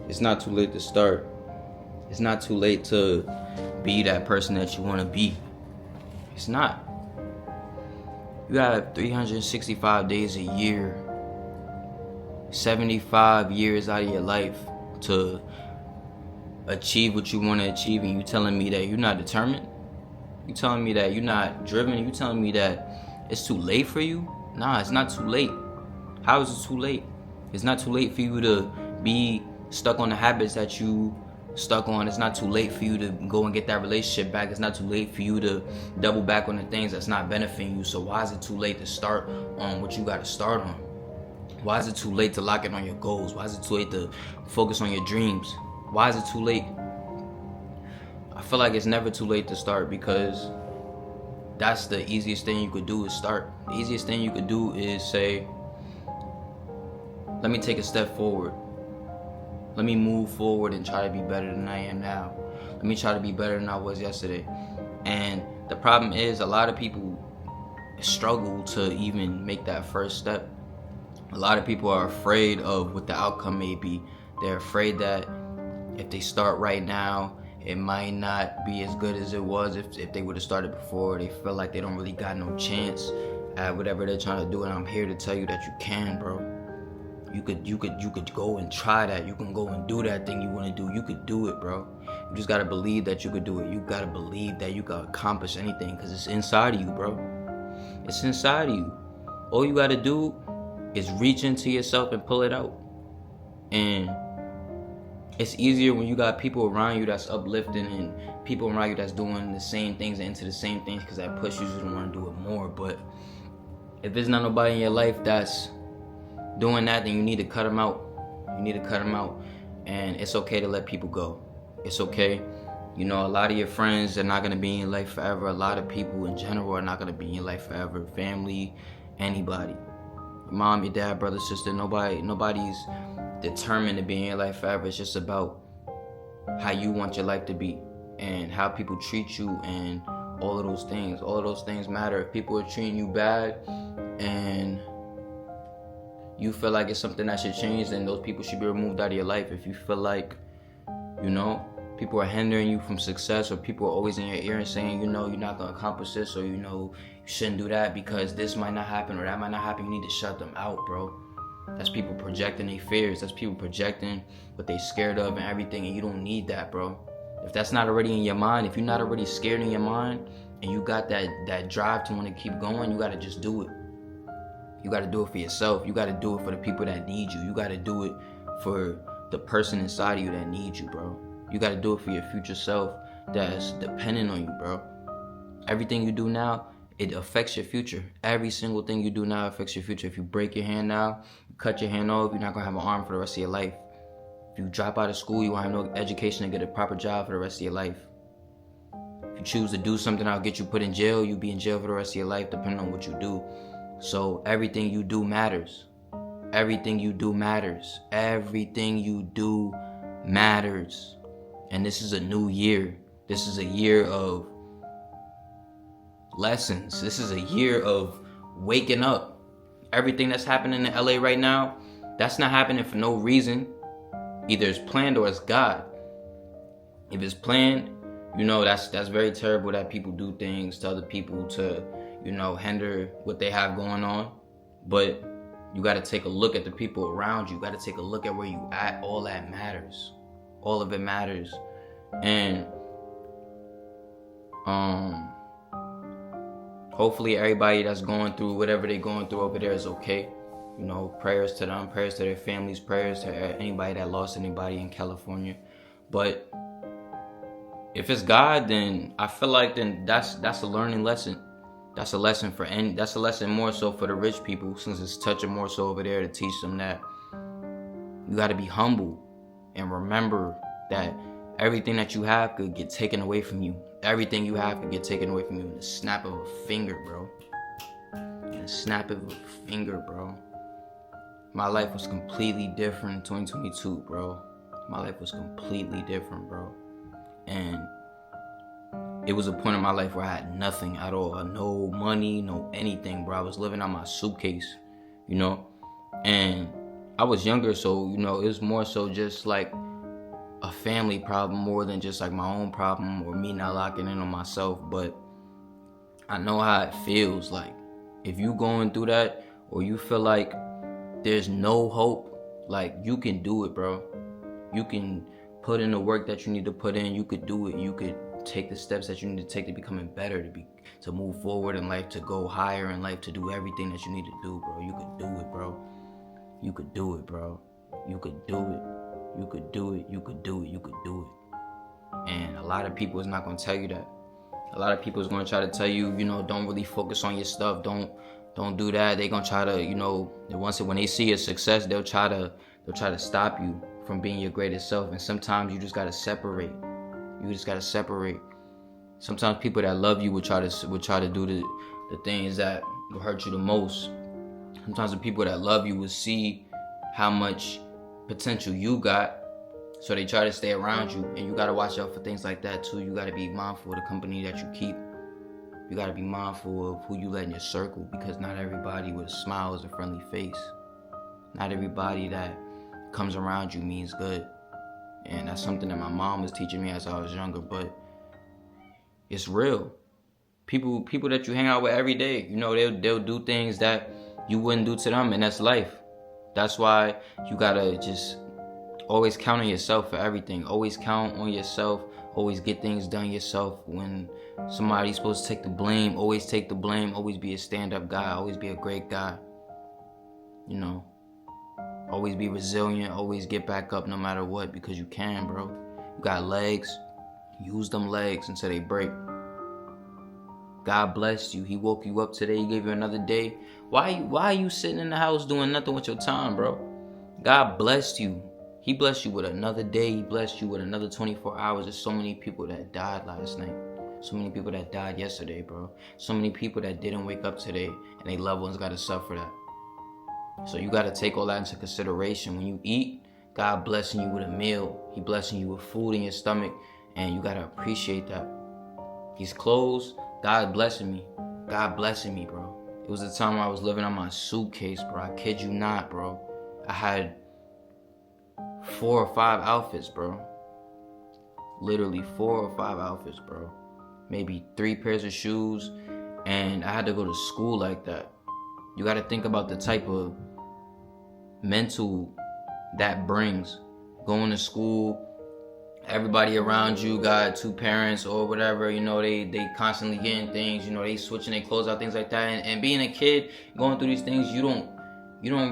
It's not too late to start. It's not too late to be that person that you want to be. It's not. You got 365 days a year, 75 years out of your life to achieve what you want to achieve, and you telling me that you're not determined? You telling me that you're not driven? You telling me that it's too late for you? Nah, it's not too late. How is it too late? It's not too late for you to be stuck on the habits that you stuck on. It's not too late for you to go and get that relationship back. It's not too late for you to double back on the things that's not benefiting you. So why is it too late to start on what you got to start on? Why is it too late to lock in on your goals? Why is it too late to focus on your dreams? Why is it too late? I feel like it's never too late to start, because that's the easiest thing you could do is start. The easiest thing you could do is say, let me take a step forward. Let me move forward and try to be better than I am now. Let me try to be better than I was yesterday. And the problem is, a lot of people struggle to even make that first step. A lot of people are afraid of what the outcome may be. They're afraid that if they start right now, it might not be as good as it was if they would have started before. They feel like they don't really got no chance at whatever they're trying to do. And I'm here to tell you that you can, bro. You could go and try that. You can go and do that thing you want to do. You could do it, bro. You just gotta believe that you could do it. You gotta believe that you can accomplish anything, because it's inside of you, bro. It's inside of you. All you gotta do is reach into yourself and pull it out. And it's easier when you got people around you that's uplifting, and people around you that's doing the same things and into the same things, because that pushes you to want to do it more. But if there's not nobody in your life that's doing that, then you need to cut them out. You need to cut them out. And it's okay to let people go. It's okay. You know, a lot of your friends are not going to be in your life forever. A lot of people in general are not going to be in your life forever. Family, anybody. Your mom, your dad, brother, sister, nobody's determined to be in your life forever. It's just about how you want your life to be and how people treat you, and all of those things. All of those things matter. If people are treating you bad and you feel like it's something that should change, then those people should be removed out of your life. If you feel like, you know, people are hindering you from success, or people are always in your ear and saying, you know, you're not going to accomplish this, or, you know, you shouldn't do that because this might not happen or that might not happen, you need to shut them out, bro. That's people projecting their fears. That's people projecting what they're scared of and everything, and you don't need that, bro. If that's not already in your mind, if you're not already scared in your mind, and you got that drive to want to keep going, you got to just do it. You got to do it for yourself. You got to do it for the people that need you. You got to do it for the person inside of you that needs you, bro. You got to do it for your future self that's dependent on you, bro. Everything you do now, it affects your future. Every single thing you do now affects your future. If you break your hand now, you cut your hand off, you're not going to have an arm for the rest of your life. If you drop out of school, you won't have no education to get a proper job for the rest of your life. If you choose to do something that'll get you put in jail, you'll be in jail for the rest of your life, depending on what you do. So everything you do matters. Everything you do matters. Everything you do matters. And this is a new year. This is a year of lessons. This is a year of waking up. Everything that's happening in LA right now, that's not happening for no reason. Either it's planned or it's God. If it's planned, you know, that's very terrible that people do things to other people to, you know, hinder what they have going on. But you got to take a look at the people around you. You got to take a look at where you at. All that matters. All of it matters. And hopefully everybody that's going through whatever they're going through over there is okay. You know, prayers to them, prayers to their families, prayers to anybody that lost anybody in California. But if it's God, then I feel like then that's a learning lesson. That's a lesson that's a lesson more so for the rich people, since it's touching more so over there, to teach them that you got to be humble and remember that everything that you have could get taken away from you. Everything you have could get taken away from you in the snap of a finger, bro. In the snap of a finger, bro. My life was completely different in 2022, bro. My life was completely different, bro. And it was a point in my life where I had nothing at all. No money, no anything, bro. I was living on my suitcase, you know? And I was younger, so, you know, it was more so just like a family problem more than just like my own problem or me not locking in on myself. But I know how it feels. Like, if you going through that or you feel like there's no hope, like, you can do it, bro. You can put in the work that you need to put in. You could do it. You could take the steps that you need to take to becoming better, to move forward in life, to go higher in life, to do everything that you need to do, bro. You could do it, bro. You could do it, bro. You could do it. You could do it. You could do it. You could do it. And a lot of people is not gonna tell you that. A lot of people is gonna try to tell you, don't really focus on your stuff. Don't do that. They gonna try to, when they see your success, they'll try to stop you from being your greatest self. And sometimes you just gotta separate. You just gotta separate. Sometimes people that love you will try to do the things that will hurt you the most. Sometimes the people that love you will see how much potential you got, so they try to stay around you. And you gotta watch out for things like that too. You gotta be mindful of the company that you keep. You gotta be mindful of who you let in your circle, because not everybody with a smile is a friendly face. Not everybody that comes around you means good. And that's something that my mom was teaching me as I was younger, but it's real. People that you hang out with every day, they'll do things that you wouldn't do to them, and that's life. That's why you gotta just always count on yourself for everything. Always count on yourself. Always get things done yourself. When somebody's supposed to take the blame, always take the blame. Always be a stand-up guy. Always be a great guy. Always be resilient. Always get back up no matter what, because you can, bro. You got legs. Use them legs until they break. God blessed you. He woke you up today. He gave you another day. Why are you sitting in the house doing nothing with your time, bro? God blessed you. He blessed you with another day. He blessed you with another 24 hours. There's so many people that died last night. So many people that died yesterday, bro. So many people that didn't wake up today, and they loved ones got to suffer that. So you got to take all that into consideration. When you eat, God blessing you with a meal. He blessing you with food in your stomach, and you got to appreciate that. These clothes, God blessing me. God blessing me, bro. It was the time I was living on my suitcase, bro. I kid you not, bro. I had 4 or 5 outfits, bro. Literally 4 or 5 outfits, bro. Maybe 3 pairs of shoes, and I had to go to school like that. You got to think about the type of mental that brings. Going to school, everybody around you got 2 parents or whatever, they constantly getting things, they switching their clothes out, things like that. And being a kid, going through these things, you don't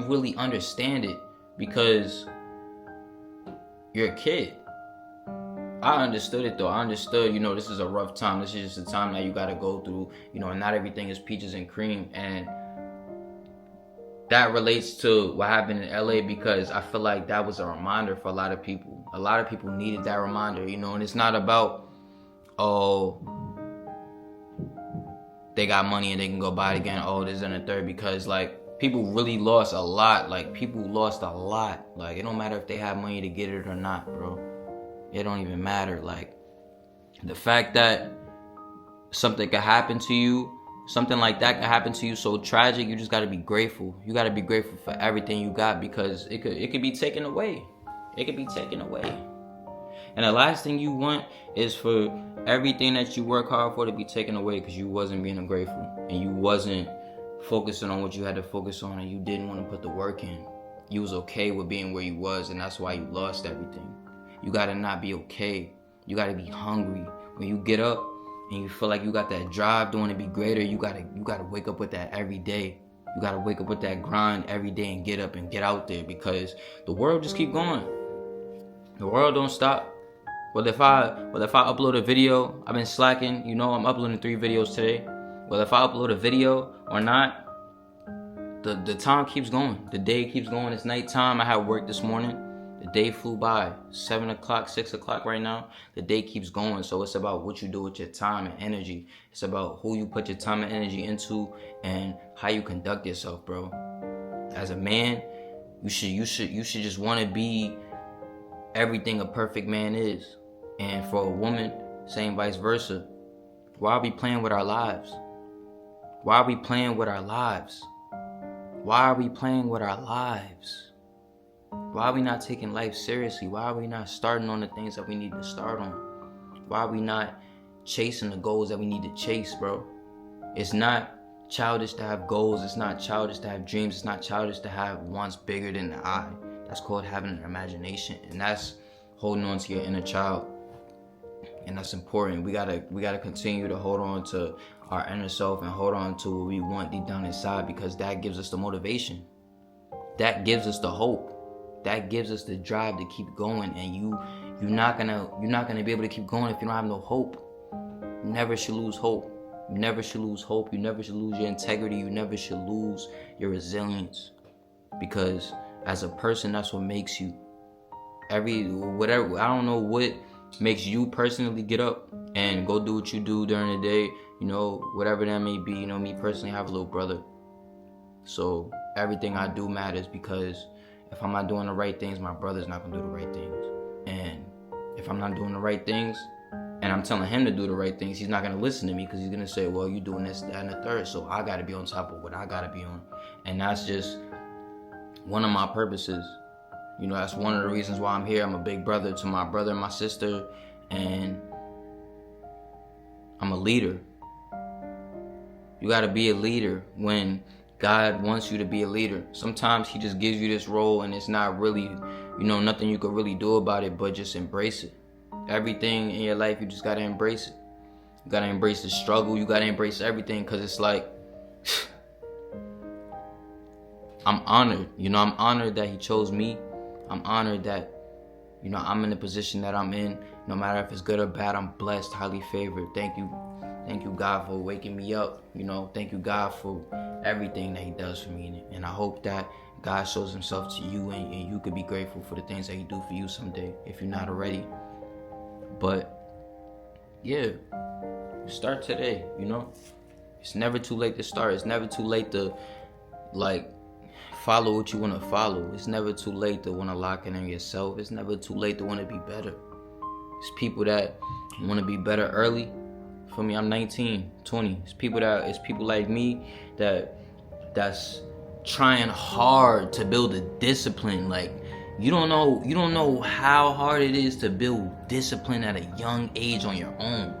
really understand it, because you're a kid. I understood it though. I understood, this is a rough time. This is just a time that you gotta go through, and not everything is peaches and cream. And that relates to what happened in LA, because I feel like that was a reminder for a lot of people. A lot of people needed that reminder, and it's not about, they got money and they can go buy it again, this and the third, because people really lost a lot. People lost a lot. It don't matter if they have money to get it or not, bro. It don't even matter. The fact that something could happen to you, something like that could happen to you so tragic, you just got to be grateful. You got to be grateful for everything you got, because it could be taken away. It could be taken away. And the last thing you want is for everything that you work hard for to be taken away because you wasn't being grateful, and you wasn't focusing on what you had to focus on, and you didn't want to put the work in. You was okay with being where you was, and that's why you lost everything. You got to not be okay. You got to be hungry. When you get up and you feel like you got that drive to want to be greater, you gotta wake up with that every day. You gotta wake up with that grind every day and get up and get out there, because the world just keep going. The world don't stop. Well, if I upload a video, I've been slacking. I'm uploading 3 videos today. Well, if I upload a video or not, the time keeps going. The day keeps going. It's nighttime. I had work this morning. The day flew by. 7 o'clock, 6 o'clock right now. The day keeps going. So it's about what you do with your time and energy. It's about who you put your time and energy into, and how you conduct yourself, bro. As a man, you should just want to be everything a perfect man is. And for a woman, same vice versa. Why are we playing with our lives? Why are we playing with our lives? Why are we playing with our lives? Why are we not taking life seriously? Why are we not starting on the things that we need to start on? Why are we not chasing the goals that we need to chase, bro? It's not childish to have goals. It's not childish to have dreams. It's not childish to have wants bigger than the eye. That's called having an imagination, and that's holding on to your inner child. And that's important. We gotta continue to hold on to our inner self and hold on to what we want deep down inside, because that gives us the motivation. That gives us the hope. That gives us the drive to keep going. And you're not gonna be able to keep going if you don't have no hope. You never should lose hope. You never should lose hope. You never should lose your integrity. You never should lose your resilience, because as a person, that's what makes you. I don't know what makes you personally get up and go do what you do during the day, whatever that may be. Me personally, I have a little brother, so everything I do matters, because if I'm not doing the right things, my brother's not gonna do the right things. And if I'm not doing the right things and I'm telling him to do the right things, he's not gonna listen to me, because he's gonna say, well, you're doing this, that, and the third, so I gotta be on top of what I gotta be on. And that's just one of my purposes. That's one of the reasons why I'm here. I'm a big brother to my brother and my sister, and I'm a leader. You gotta be a leader when God wants you to be a leader. Sometimes he just gives you this role and it's not really, nothing you could really do about it, but just embrace it. Everything in your life, you just gotta embrace it. You gotta embrace the struggle. You gotta embrace everything, because it's like, I'm honored. I'm honored that he chose me. I'm honored that, I'm in the position that I'm in. No matter if it's good or bad, I'm blessed, highly favored. Thank you. Thank you, God, for waking me up. Thank you, God, for everything that he does for me. And I hope that God shows himself to you, and you could be grateful for the things that he do for you someday, if you're not already. But yeah, start today. It's never too late to start. It's never too late to follow what you want to follow. It's never too late to want to lock in yourself. It's never too late to want to be better. It's people that want to be better early. For me, I'm 19, 20. It's people like me that's trying hard to build a discipline. Like, you don't know how hard it is to build discipline at a young age on your own.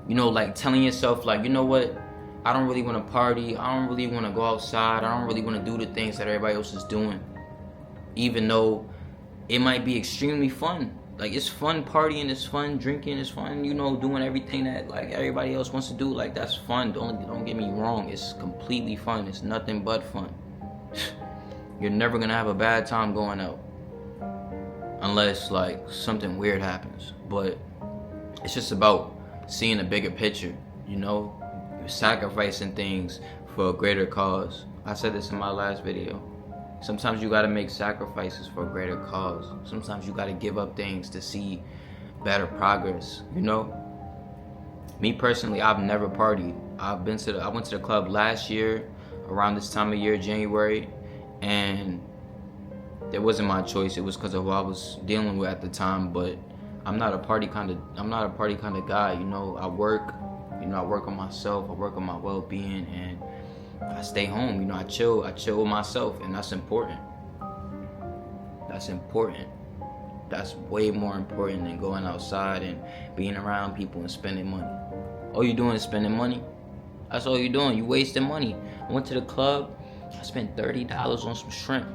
Like telling yourself, like, you know what? I don't really want to party. I don't really want to go outside. I don't really want to do the things that everybody else is doing. Even though it might be extremely fun. Like, it's fun partying, it's fun drinking, it's fun, doing everything that like everybody else wants to do. Like, that's fun. Don't get me wrong. It's completely fun. It's nothing but fun. You're never gonna have a bad time going out, unless like something weird happens. But it's just about seeing a bigger picture. You're sacrificing things for a greater cause. I said this in my last video. Sometimes you gotta make sacrifices for a greater cause. Sometimes you gotta give up things to see better progress. Me personally, I've never partied. I went to the club last year around this time of year, January, and it wasn't my choice. It was because of what I was dealing with at the time. But I'm not a party kind of guy. I work. I work on myself. I work on my well-being, and I stay home. I chill with myself, and that's important. That's important. That's way more important than going outside and being around people and spending money. All you're doing is spending money. That's all you're doing. You wasting money. I went to the club. I spent $30 on some shrimp.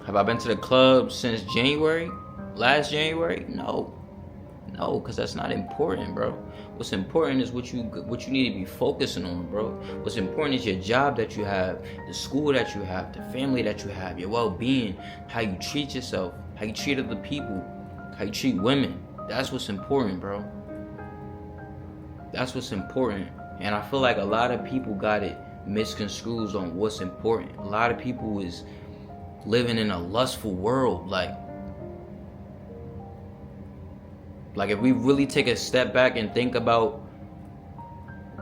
Have I been to the club since January? Last January? No, because that's not important, bro. What's important is what you need to be focusing on, bro. What's important is your job that you have, the school that you have, the family that you have, your well-being, how you treat yourself, how you treat other people, how you treat women. That's what's important, bro. That's what's important. And I feel like a lot of people got it misconstrued on what's important. A lot of people is living in a lustful world. Like if we really take a step back and think about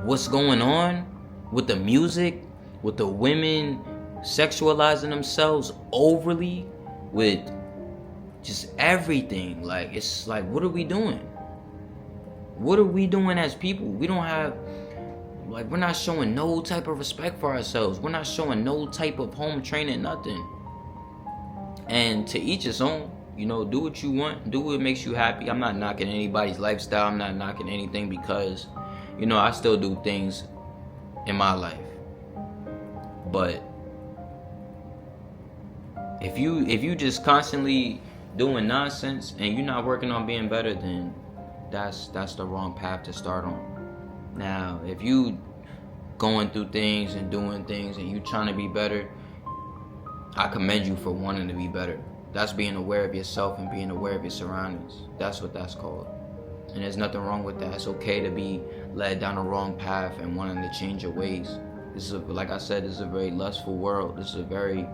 what's going on with the music, with the women sexualizing themselves overly, with just everything, like, it's like, what are we doing? What are we doing as people? We don't have Like, we're not showing no type of respect for ourselves. We're not showing no type of home training, nothing. And to each his own. You know, do what you want. Do what makes you happy. I'm not knocking anybody's lifestyle. I'm not knocking anything because, you know, I still do things in my life. But if you just constantly doing nonsense and you're not working on being better, then that's the wrong path to start on. Now, if you going through things and doing things and you trying to be better, I commend you for wanting to be better. That's being aware of yourself and being aware of your surroundings. That's what that's called. And there's nothing wrong with that. It's okay to be led down the wrong path and wanting to change your ways. This is, like I said, this is a very lustful world. This is a very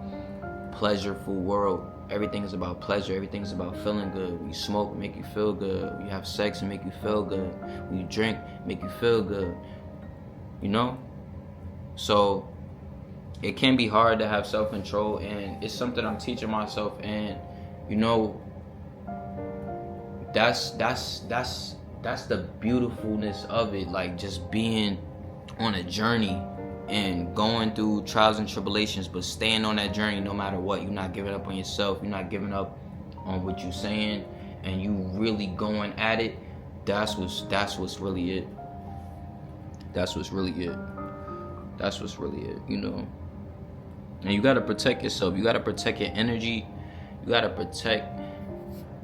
pleasureful world. Everything is about pleasure. Everything is about feeling good. When you smoke, it make you feel good. When you have sex, it make you feel good. When you drink, it make you feel good. You know? So it can be hard to have self-control, and it's something I'm teaching myself. And you know, that's the beautifulness of it. Like, just being on a journey and going through trials and tribulations, but staying on that journey no matter what. You're not giving up on yourself. You're not giving up on what you're saying, and you really going at it. That's what's really it. That's what's really it. That's what's really it. You know. And you gotta protect yourself. You gotta protect your energy. You gotta protect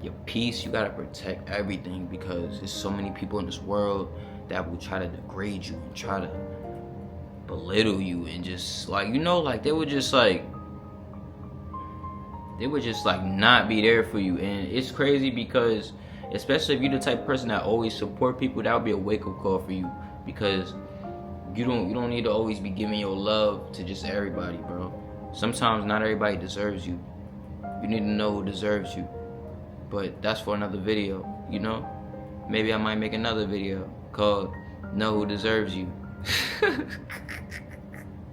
your peace. You gotta protect everything, because there's so many people in this world that will try to degrade you and try to belittle you and just, like, you know, like they would just like not be there for you. And it's crazy because, especially if you're the type of person that always support people, that would be a wake-up call for you, because you don't need to always be giving your love to just everybody, bro. Sometimes not everybody deserves you. You need to know who deserves you. But that's for another video, you know? Maybe I might make another video called Know Who Deserves You.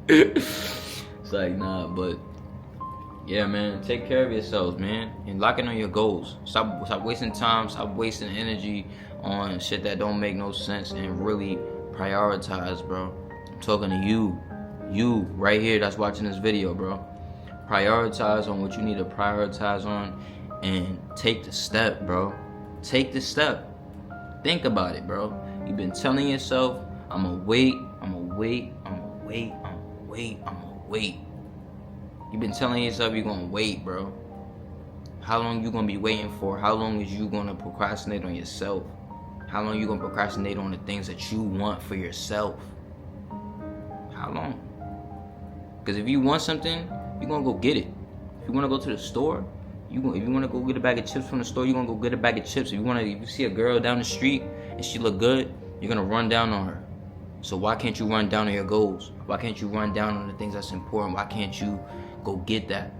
It's like, nah, but yeah, man, take care of yourselves, man, and lock in on your goals. Stop wasting time, stop wasting energy on shit that don't make no sense, and really prioritize, bro. I'm talking to you right here that's watching this video, bro. Prioritize on what you need to prioritize on, and take the step, bro. Take the step. Think about it, bro. You've been telling yourself, I'ma wait. You've been telling yourself you're gonna wait, bro. How long you gonna be waiting for? How long is you gonna procrastinate on yourself? How long you gonna procrastinate on the things that you want for yourself? How long? Because if you want something, you're gonna go get it. If you wanna go to the store, if you wanna go get a bag of chips from the store, you're gonna go get a bag of chips. If you see a girl down the street and she look good, you're gonna run down on her. So why can't you run down on your goals? Why can't you run down on the things that's important? Why can't you go get that?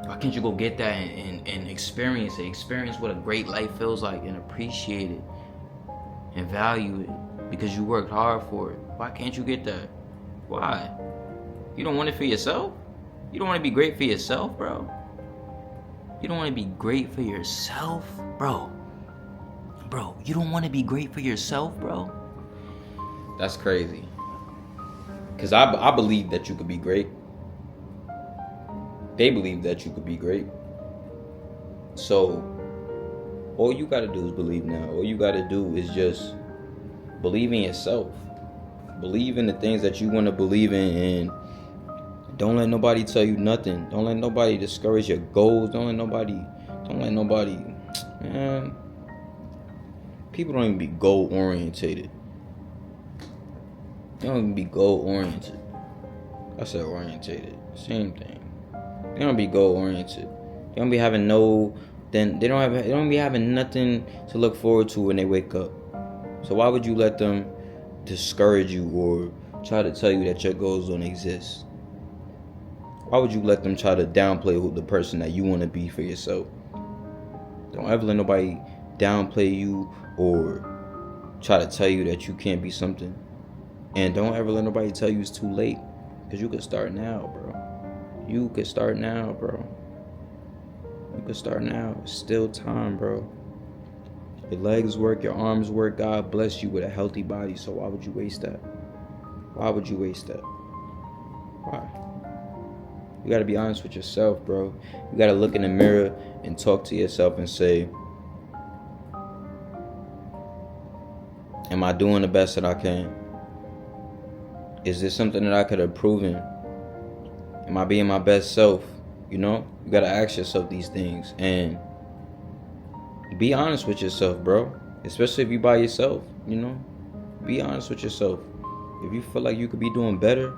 Why can't you go get that and experience it? Experience what a great life feels like, and appreciate it and value it because you worked hard for it. Why can't you get that? Why? You don't want it for yourself? You don't want to be great for yourself, bro? You don't want to be great for yourself, bro? Bro, you don't want to be great for yourself, bro? That's crazy. Because I believe that you could be great. They believe that you could be great. So, all you got to do is believe now. All you got to do is just believe in yourself. Believe in the things that you want to believe in, and don't let nobody tell you nothing. Don't let nobody discourage your goals. Don't let nobody, man. People don't even be goal orientated. They don't even be goal oriented. I said orientated. Same thing. They don't be goal oriented. They don't be having they don't be having nothing to look forward to when they wake up. So why would you let them discourage you or try to tell you that your goals don't exist? Why would you let them try to downplay the person that you want to be for yourself? Don't ever let nobody downplay you or try to tell you that you can't be something. And don't ever let nobody tell you it's too late, because you could start now, bro. You could start now, bro. You could start now. It's still time, bro. Your legs work, your arms work. God bless you with a healthy body. So why would you waste that? Why would you waste that? Why? You gotta be honest with yourself, bro. You gotta look in the mirror and talk to yourself and say, am I doing the best that I can? Is this something that I could have proven? Am I being my best self? You know? You gotta ask yourself these things and be honest with yourself, bro. Especially if you by yourself, you know? Be honest with yourself. If you feel like you could be doing better,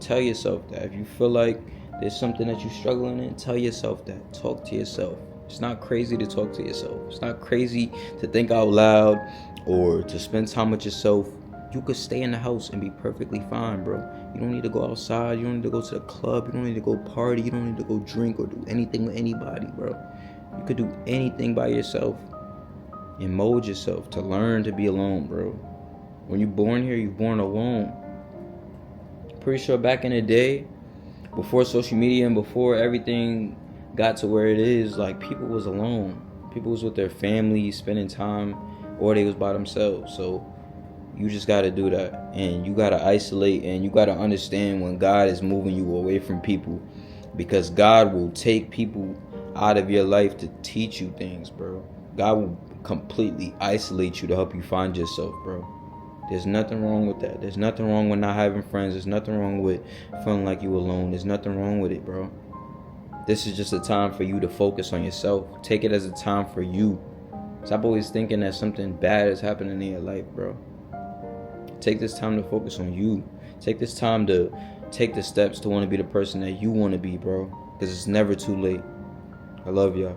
tell yourself that. If you feel like there's something that you're struggling in, tell yourself that. Talk to yourself. It's not crazy to talk to yourself. It's not crazy to think out loud or to spend time with yourself. You could stay in the house and be perfectly fine, bro. You don't need to go outside. You don't need to go to the club. You don't need to go party. You don't need to go drink or do anything with anybody, bro. You could do anything by yourself and mold yourself to learn to be alone, bro. When you're born here, you're born alone. Pretty sure back in the day, before social media and before everything got to where it is, like, people was alone. People was with their families, spending time, or they was by themselves. So you just got to do that, and you got to isolate, and you got to understand when God is moving you away from people, because God will take people out of your life to teach you things, bro. God will completely isolate you to help you find yourself, bro. There's nothing wrong with that. There's nothing wrong with not having friends. There's nothing wrong with feeling like you alone. There's nothing wrong with it, bro. This is just a time for you to focus on yourself. Take it as a time for you. Stop always thinking that something bad is happening in your life, bro. Take this time to focus on you. Take this time to take the steps to want to be the person that you want to be, bro. Because it's never too late. I love y'all.